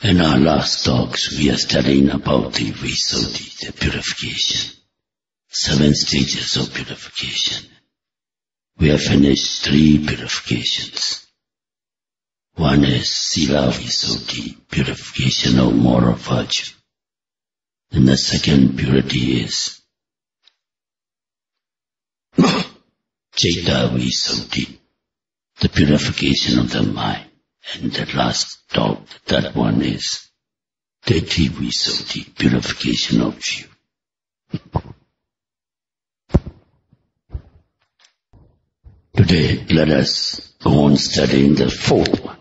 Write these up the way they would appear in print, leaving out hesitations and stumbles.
In our last talks, we are studying about the Visuddhi, the purification. 7 stages of purification. We have finished 3 purifications. One is Sila Visuddhi, purification of moral virtue. And the second purity is Citta Visuddhi, the purification of the mind. And the last talk, that one is Ditthi Visuddhi, purification of view. Today, let us go on studying the 4th one,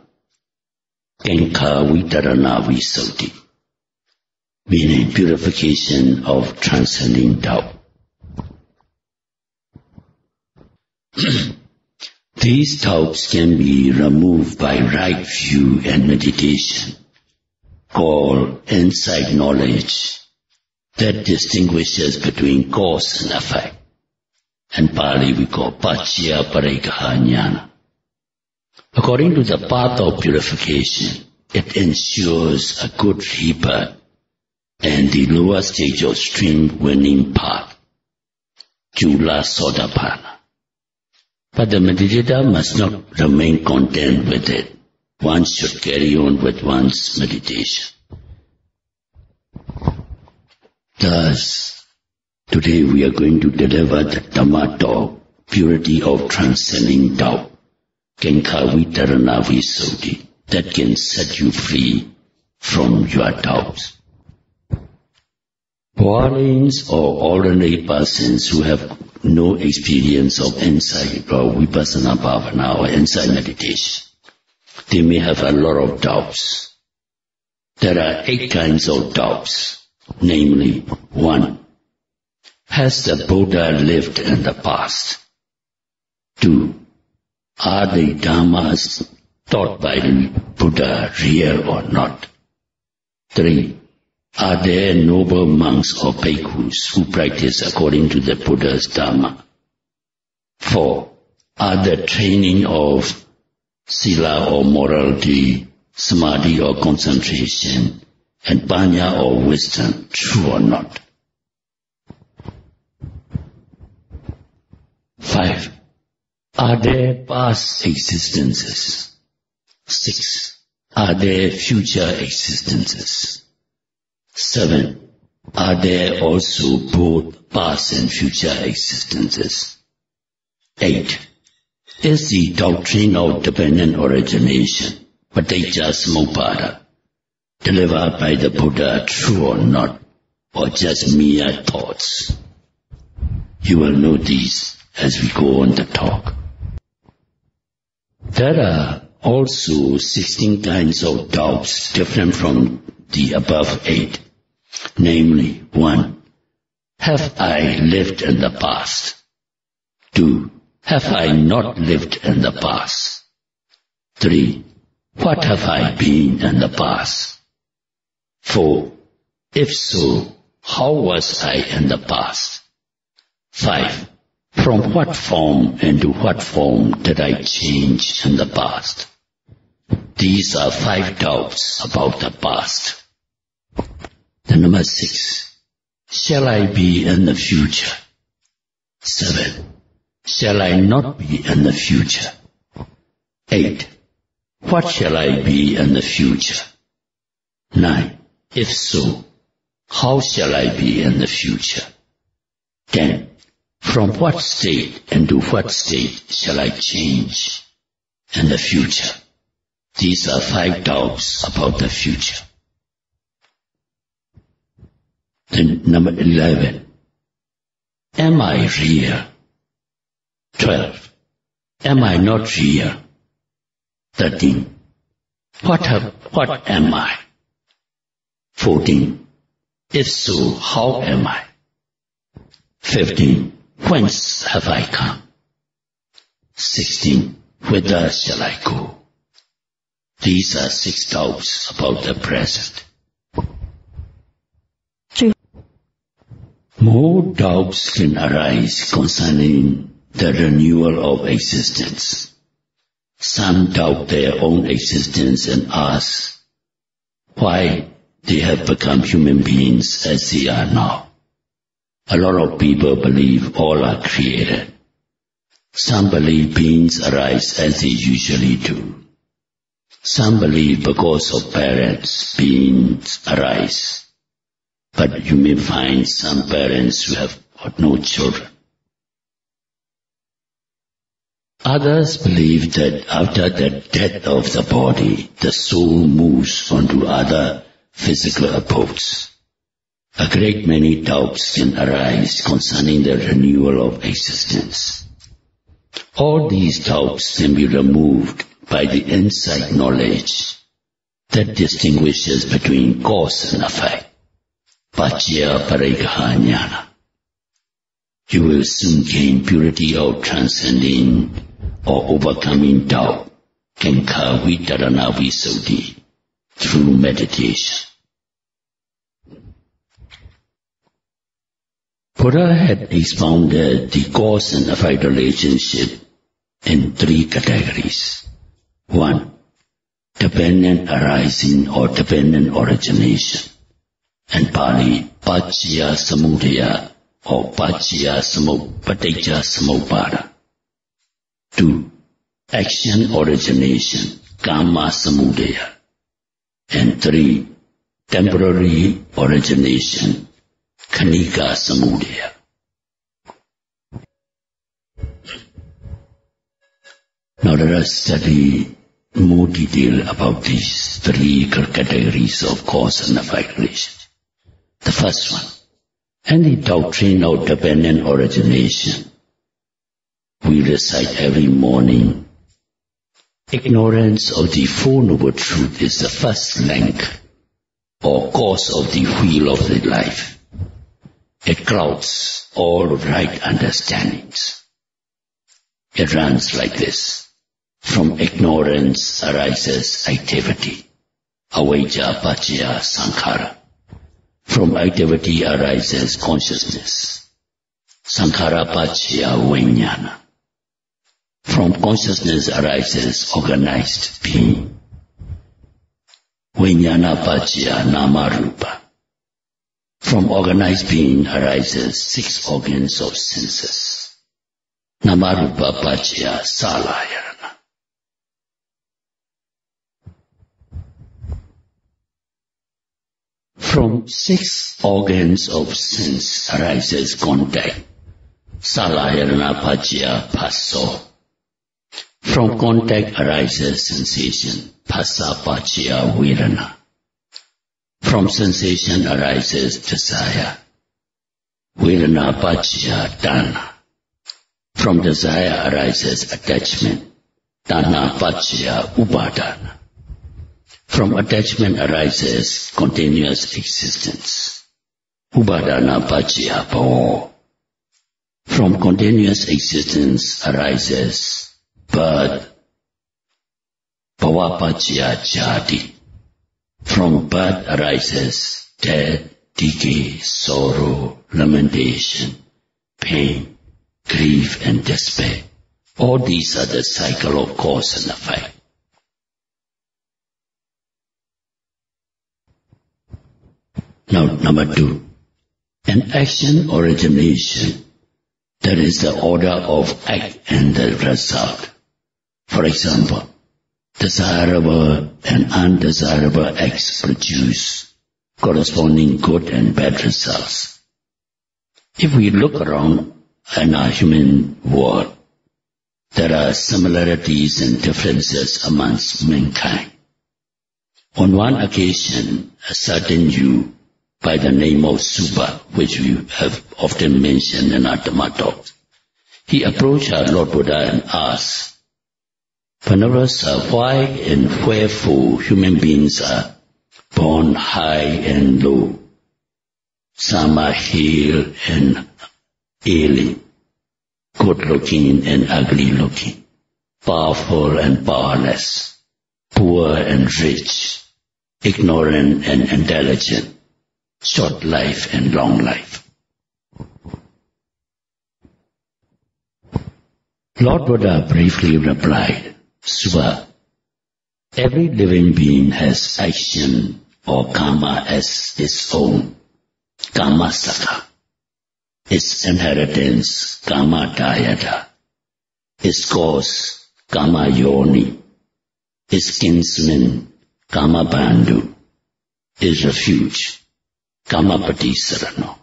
Kenka Vitarana Visuddhi, meaning purification of transcending doubt. These doubts can be removed by right view and meditation, called insight knowledge, that distinguishes between cause and effect. In Pali we call Pacchaya Parikaha Jnana. According to the path of purification, it ensures a good rebirth and the lower stage of stream winning path, Chula Sodapanna. But the meditator must not remain content with it. One should carry on with one's meditation. Thus, today we are going to deliver the Dhamma talk, purity of transcending doubt, Kenka Vitarana Visuddhi, that can set you free from your doubts. Dwellings or ordinary persons who have no experience of insight or vipassana bhavana or insight meditation, they may have a lot of doubts. There are 8 kinds of doubts, namely, 1. Has the Buddha lived in the past? 2. Are the Dhammas taught by the Buddha real or not? 3. Are there noble monks or bhikkhus who practice according to the Buddha's Dhamma? 4. Are the training of Sila or morality, Samadhi or concentration, and Panya or wisdom true or not? 5. Are there past existences? 6. Are there future existences? 7. Are there also both past and future existences? 8. Is the doctrine of dependent origination, Paticca Samuppada, delivered by the Buddha true or not, or just mere thoughts? You will know these as we go on the talk. There are also 16 kinds of doubts different from the above 8. Namely, 1. Have I lived in the past? 2. Have I not lived in the past? 3. What have I been in the past? 4. If so, how was I in the past? 5. From what form into what form did I change in the past? These are 5 doubts about the past. The number 6. Shall I be in the future? 7. Shall I not be in the future? 8. What shall I be in the future? 9. If so, how shall I be in the future? 10. From what state into what state shall I change in the future? These are 5 doubts about the future. Then number 11. Am I real? 12. Am I not real? 13. What am I? 14. If so, how am I? 15. Whence have I come? 16. Whither shall I go? These are 6 doubts about the present. More doubts can arise concerning the renewal of existence. Some doubt their own existence and ask, why they have become human beings as they are now. A lot of people believe all are created. Some believe beings arise as they usually do. Some believe because of parents, beings arise. But you may find some parents who have got no children. Others believe that after the death of the body, the soul moves on to other physical abodes. A great many doubts can arise concerning the renewal of existence. All these doubts can be removed by the insight knowledge that distinguishes between cause and effect. Paccaya Parikaha Jnana. You will soon gain purity of transcending or overcoming doubt, Kenka Vitarana Visuddhi, through meditation. Buddha had expounded the cause and effect relationship in 3 categories. 1. Dependent arising or dependent origination. And Pali, Paccaya Samudaya or Paccaya Patticca Samuppada. 2. Action origination, Kama Samudaya. And 3. Temporary origination, Khanika Samudaya. Now let us study more detail about these 3 categories of cause and effect relationship. The first one, any doctrine of dependent origination we recite every morning. Ignorance of the Four Noble Truths is the first link or cause of the wheel of the life. It clouds all right understandings. It runs like this. From ignorance arises activity, avijja paccaya sankhara. From activity arises consciousness, sankhara paccaya vijnana. From consciousness arises organized being, vijnana paccaya nama rupa. From organized being arises 6 organs of senses, nama rupa paccaya salayana. From 6 organs of sense arises contact, salayana paccaya passo. From contact arises sensation, phassa paccaya vedana. From sensation arises desire, vedana paccaya tanha. From desire arises attachment, tanha paccaya upadana. From attachment arises continuous existence, upadana paccaya bhava. From continuous existence arises birth, bhava paccaya jati. From birth arises death, decay, sorrow, lamentation, pain, grief and despair. All these are the cycle of cause and effect. Now, number 2, an action origination, that is the order of act and the result. For example, desirable and undesirable acts produce corresponding good and bad results. If we look around in our human world, there are similarities and differences amongst mankind. On one occasion, a certain Jew by the name of Suba, which we have often mentioned in our Dhamma talks, he approached our Lord Buddha and asked, Venerable Sir, why and wherefore human beings are born high and low, some are hale and ailing, good looking and ugly looking, powerful and powerless, poor and rich, ignorant and intelligent, short life and long life. Lord Buddha briefly replied, Suba, every living being has action or karma as its own, karma saka, its inheritance, karma dayata, its cause, karma yoni, its kinsman, karma bandhu, its refuge, karma patisarano.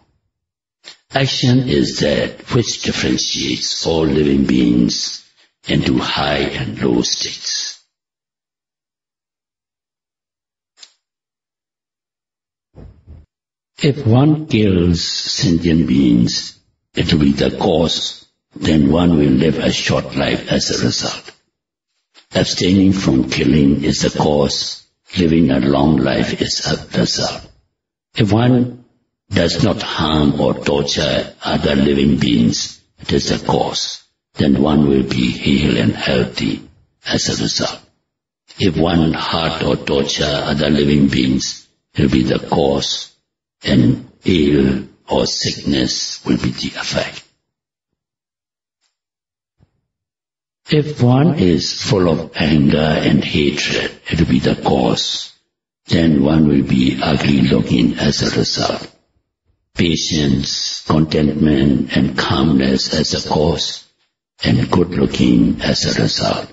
Action is that which differentiates all living beings into high and low states. If one kills sentient beings, it will be the cause, then one will live a short life as a result. Abstaining from killing is the cause, living a long life is a result. If one does not harm or torture other living beings, it is the cause, then one will be healed and healthy as a result. If one hurt or torture other living beings, it will be the cause, and ill or sickness will be the effect. If one is full of anger and hatred, it will be the cause, then one will be ugly looking as a result. Patience, contentment and calmness as a cause, and good looking as a result.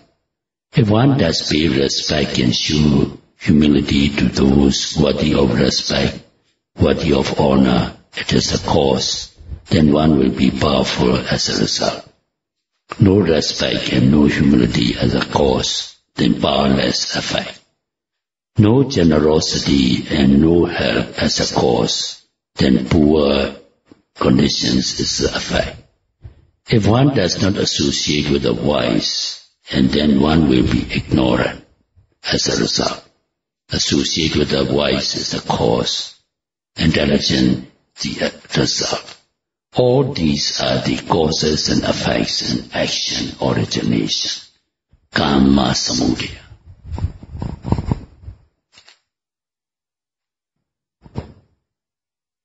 If one does pay respect and show humility to those worthy of respect, worthy of honor, it is a cause, then one will be powerful as a result. No respect and no humility as a cause, then powerless effect. No generosity and no help as a cause, then poor conditions is the effect. If one does not associate with the wise, and then one will be ignorant as a result. Associate with the wise is the cause, intelligent the result. All these are the causes and effects and action origination. Karma samudaya.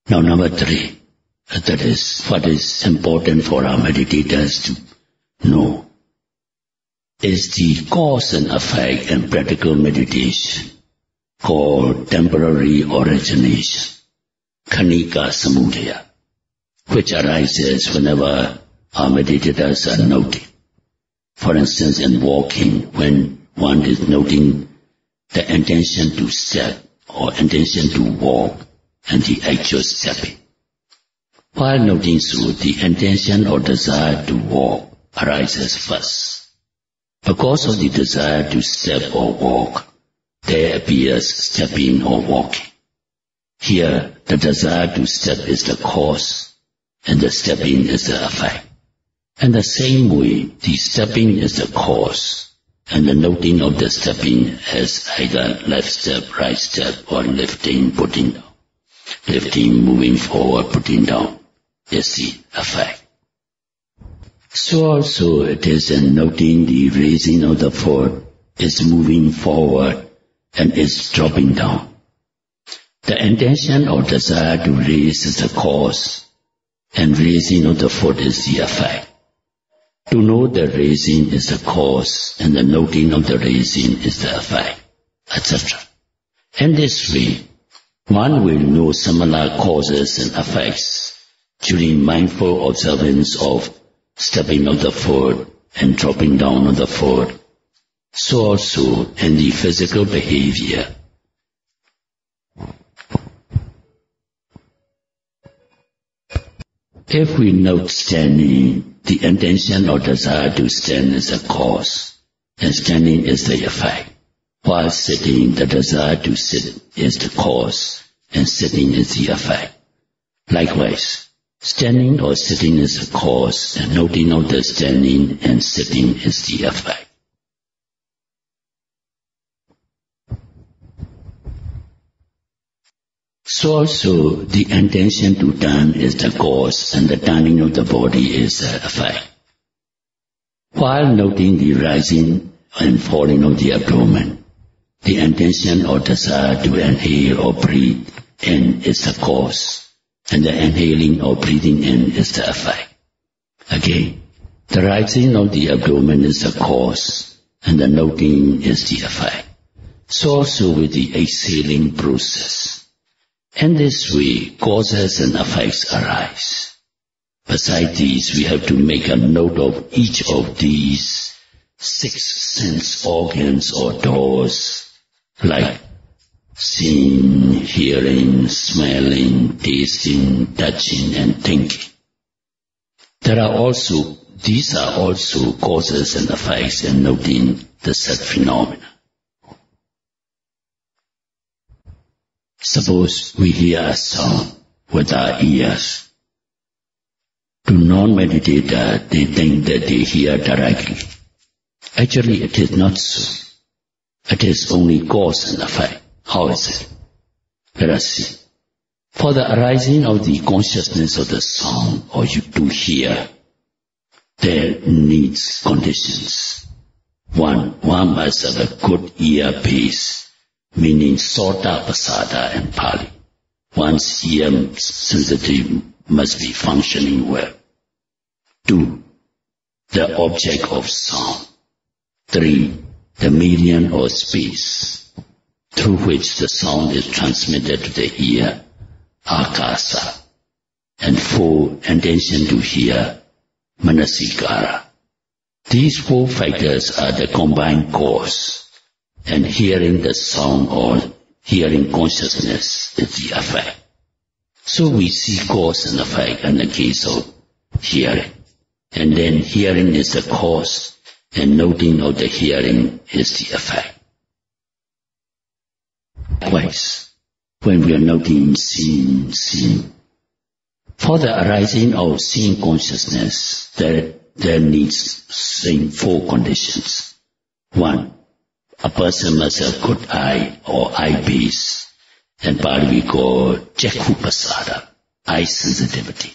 Now number 3, that is what is important for our meditators to know, is the cause and effect and practical meditation called temporary origination, khanika samudaya, which arises whenever our meditators are noting. For instance, in walking, when one is noting the intention to step or intention to walk and the actual stepping. While noting so, the intention or desire to walk arises first. Because of the desire to step or walk, there appears stepping or walking. Here, the desire to step is the cause, and the stepping is the effect. In the same way, the stepping is the cause, and the noting of the stepping as either left step, right step, or lifting, putting down. Lifting, moving forward, putting down is the effect. So also it is in noting the raising of the foot, is moving forward, and is dropping down. The intention or desire to raise is the cause, and raising of the foot is the effect. To know the raising is the cause, and the noting of the raising is the effect, etc. In this way, one will know similar causes and effects during mindful observance of stepping of the foot and dropping down of the foot. So also in the physical behavior. If we note standing, the intention or desire to stand is the cause, and standing is the effect. While sitting, the desire to sit is the cause, and sitting is the effect. Likewise, standing or sitting is the cause, and noting of the standing and sitting is the effect. So also, the intention to turn is the cause, and the turning of the body is the effect. While noting the rising and falling of the abdomen, the intention or desire to inhale or breathe in is the cause, and the inhaling or breathing in is the effect. Again, the rising of the abdomen is the cause, and the noting is the effect. So also with the exhaling process. And this way, causes and effects arise. Besides these, we have to make a note of each of these 6 sense organs or doors, like seeing, hearing, smelling, tasting, touching, and thinking. These are also causes and effects in noting the said phenomena. Suppose we hear a sound with our ears. To non-meditator, they think that they hear directly. Actually, it is not so. It is only cause and effect. How is it? Let us see. For the arising of the consciousness of the sound, or you to hear, there needs conditions. One must have a good ear base, meaning sota, pasada, and pali. One's ear sensitive must be functioning well. 2. The object of sound. 3. The medium or space through which the sound is transmitted to the ear, akasa. And 4. Intention to hear, manasikara. These 4 factors are the combined cause, and hearing the sound or hearing consciousness is the effect. So we see cause and effect in the case of hearing. And then hearing is the cause, and noting of the hearing is the effect. Likewise, when we are noting seeing, for the arising of seeing consciousness, there needs same 4 conditions. 1. A person must have good eye or eye base, and Pali we call jakku pasada, eye sensitivity.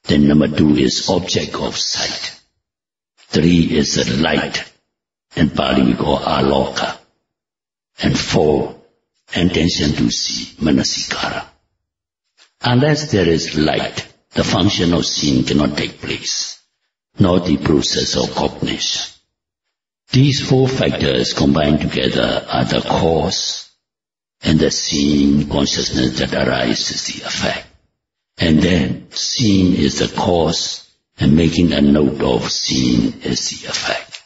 Then number 2 is object of sight. 3 is the light, and Pali we call aloka. And 4, intention to see, manasikara. Unless there is light, the function of seeing cannot take place, nor the process of cognition. These 4 factors combined together are the cause, and the seeing consciousness that arises is the effect. And then seeing is the cause, and making a note of seeing is the effect.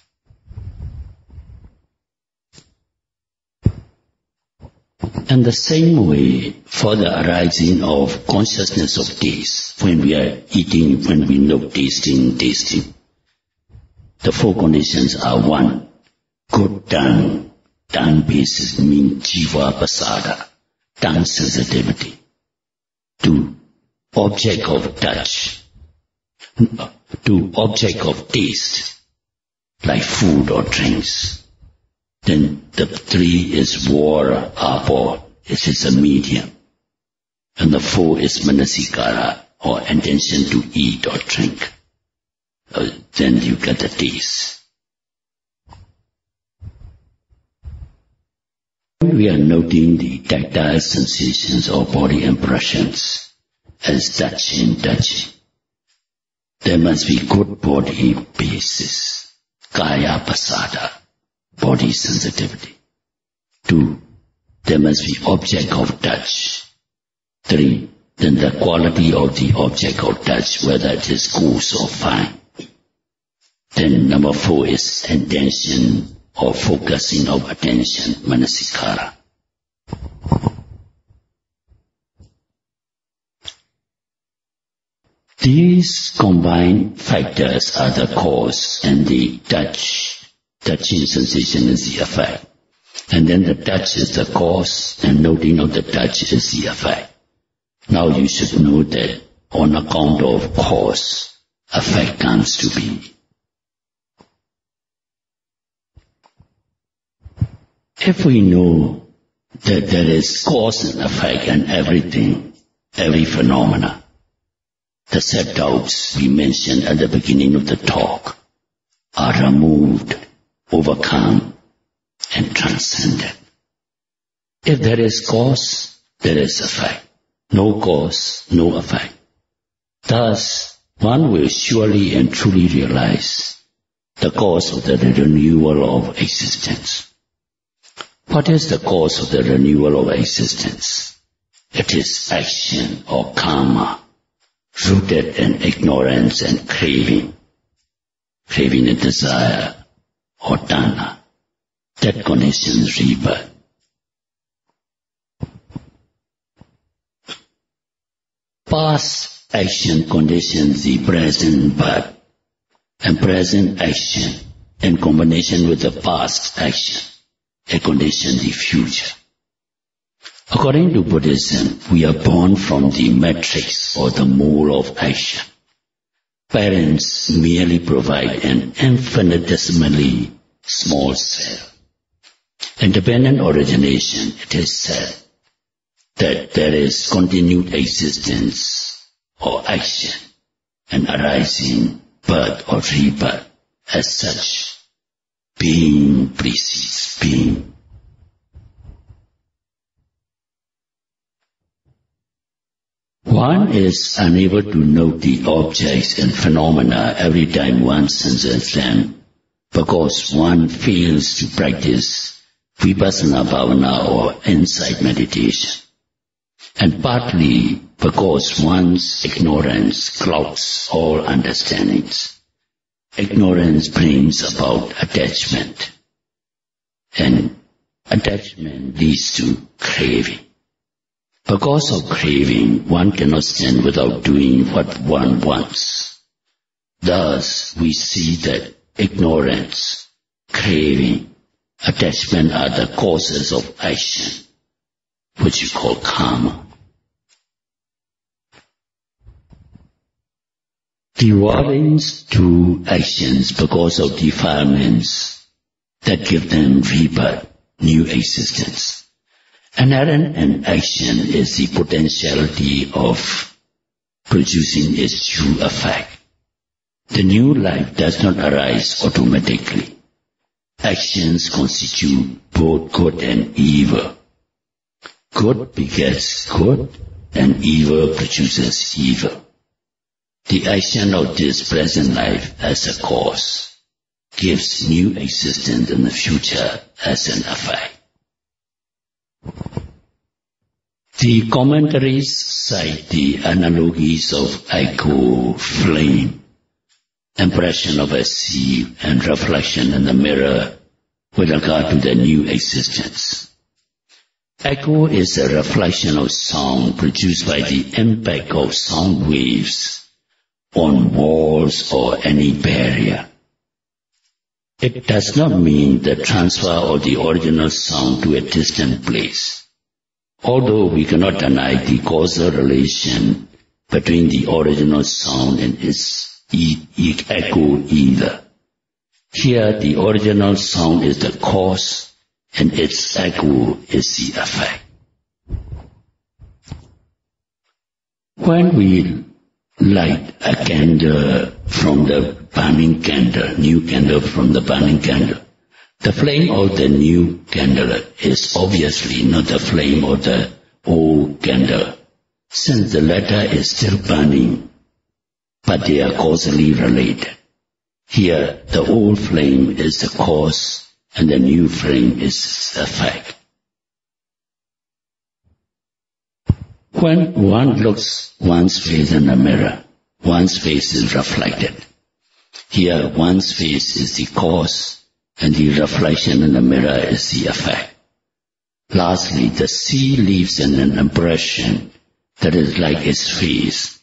And the same way, for the arising of consciousness of taste, when we are eating, when we know tasting, the 4 conditions are 1. Good tongue. Tongue basis means jiva pasada, tongue sensitivity. 2. Object of touch. 2. Object of taste, like food or drinks. Then the 3 is water, apple, it is a medium. And the 4 is manasikara, or intention to eat or drink. Then you get the taste. We are noting the tactile sensations or body impressions as touching. There must be good body basis, kaya pasada, body sensitivity. 2. There must be object of touch. 3. Then the quality of the object of touch, whether it is coarse or fine. Then number 4 is intention or focusing of attention, manasikara. These combined factors are the cause, and the touching sensation is the effect. And then the touch is the cause, and noting of the touch is the effect. Now you should know that on account of cause, effect comes to be. If we know that there is cause and effect in everything, every phenomena, the said doubts we mentioned at the beginning of the talk are removed, overcome, and transcended. If there is cause, there is effect. No cause, no effect. Thus, one will surely and truly realize the cause of the renewal of existence. What is the cause of the renewal of existence? It is action or karma, rooted in ignorance and craving and desire or tanha, that conditions rebirth. Past action conditions the present birth, and present action in combination with the past action, it conditions the future. According to Buddhism, we are born from the matrix or the mold of action. Parents merely provide an infinitesimally small cell. Independent origination, it is said that there is continued existence or action and arising, birth or rebirth. As such, being precedes being. One is unable to note the objects and phenomena every time one senses them, because one fails to practice vipassana bhavana or insight meditation, and partly because one's ignorance clouds all understandings. Ignorance brings about attachment, and attachment leads to craving. Because of craving, one cannot stand without doing what one wants. Thus, we see that ignorance, craving, attachment are the causes of action, which we call karma. Devotees do actions because of defilements that give them rebirth, new existence. Inherent in action is the potentiality of producing its true effect. The new life does not arise automatically. Actions constitute both good and evil. Good begets good, and evil produces evil. The action of this present life as a cause gives new existence in the future as an effect. The commentaries cite the analogies of echo, flame, impression of a sieve, and reflection in the mirror with regard to the new existence. Echo is a reflection of sound produced by the impact of sound waves on walls or any barrier. It does not mean the transfer of the original sound to a distant place, although we cannot deny the causal relation between the original sound and its echo either. Here, the original sound is the cause, and its echo is the effect. When we light a candle from the burning candle, new candle from the burning candle, the flame of the new candle is obviously not the flame of the old candle, since the latter is still burning, but they are causally related. Here, the old flame is the cause, and the new flame is its effect. When one looks one's face in the mirror, one's face is reflected. Here, one's face is the cause, and the reflection in the mirror is the effect. Lastly, the sea leaves an impression that is like its face,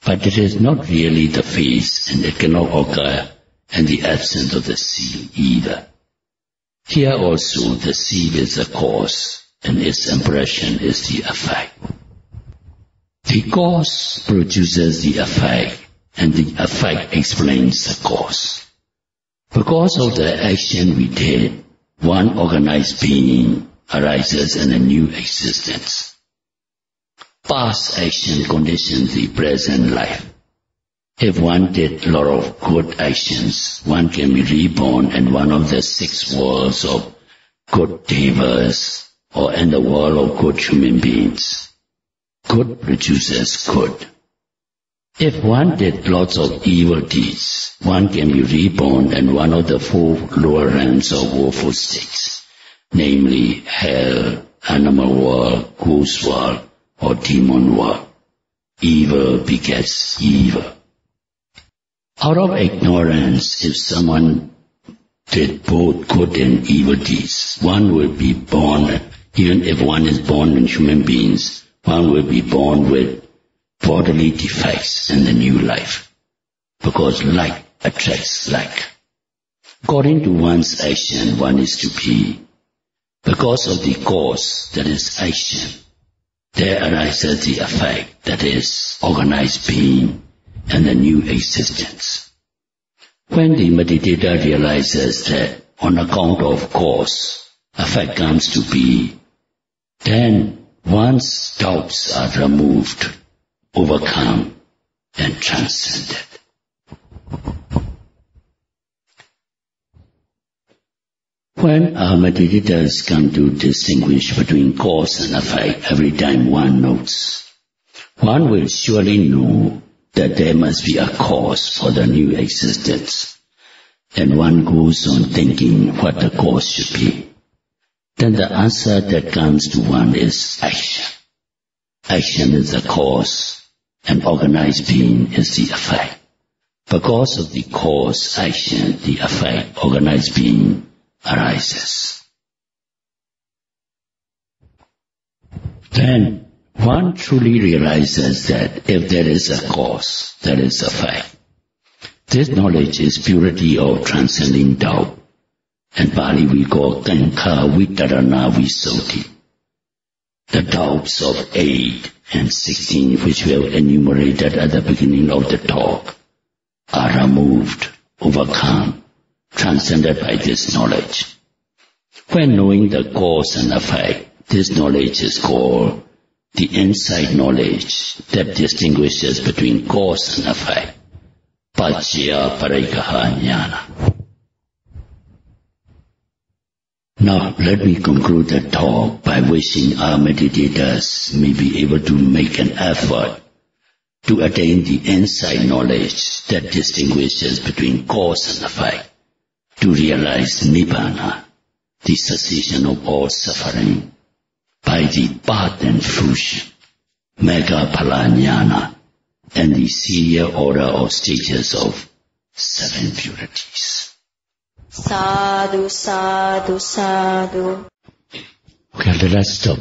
but it is not really the face, and it cannot occur in the absence of the sea either. Here also, the sea is the cause, and its impression is the effect. The cause produces the effect, and the effect explains the cause. Because of the action we did, one organized being arises in a new existence. Past action conditions the present life. If one did a lot of good actions, one can be reborn in one of the 6 worlds of good devas, or in the world of good human beings. Good produces good. If one did lots of evil deeds, one can be reborn in one of the 4 lower realms of woeful states. namely hell, animal world, ghost world, or demon world. Evil begets evil. Out of ignorance, if someone did both good and evil deeds, one will be born, even if one is born in human beings, one will be born with bodily defects in the new life, because like attracts like. According to one's action, one is to be. Because of the cause, that is action, there arises the effect, that is organized being and the new existence. When the meditator realizes that on account of cause, effect comes to be, then one's doubts are removed, overcome, and transcended. When our meditators come to distinguish between cause and effect every time one notes, one will surely know that there must be a cause for the new existence, and one goes on thinking what the cause should be. Then the answer that comes to one is action. Action is the cause, and organized being is the effect. Because of the cause, action, the effect, organized being arises. Then one truly realizes that if there is a cause, there is a fact. This knowledge is purity of transcending doubt, and Pali we call Kankha Vitarana Visuddhi. The doubts of 8 and 16, which we have enumerated at the beginning of the talk, are removed, overcome, transcended by this knowledge. When knowing the cause and effect, this knowledge is called the insight knowledge that distinguishes between cause and effect. Pacchaya Parikaha Jnana. Now let me conclude the talk by wishing our meditators may be able to make an effort to attain the insight knowledge that distinguishes between cause and effect, to realize Nibbana, the cessation of all suffering, by the path and fruition, Megha Phala Jnana, and the serial order of stages of 7 purities. Sadhu, sadhu, sadhu. Okay, let us stop.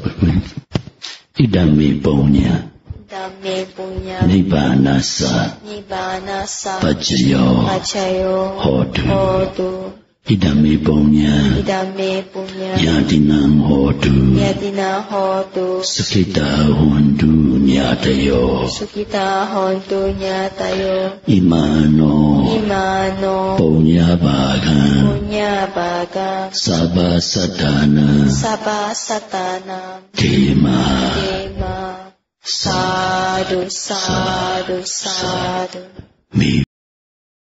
Idame Punya. Idame Punya. Nibbanasa. Nibbanasa. Pacayo. Pacayo. Hotu. Hotu. Idame Punya. Idame Punya. Yadinam Hotu. Yadina Hotu. Sukita Hontu Nyatayo. Sukita Hontu Nyatayo. Imano. Imano. Punya Bhagan. Punya Bhagan. Sabha Satana. Sabha Satana. Tema. Tema. Sadhu, sadhu, sadhu. Me.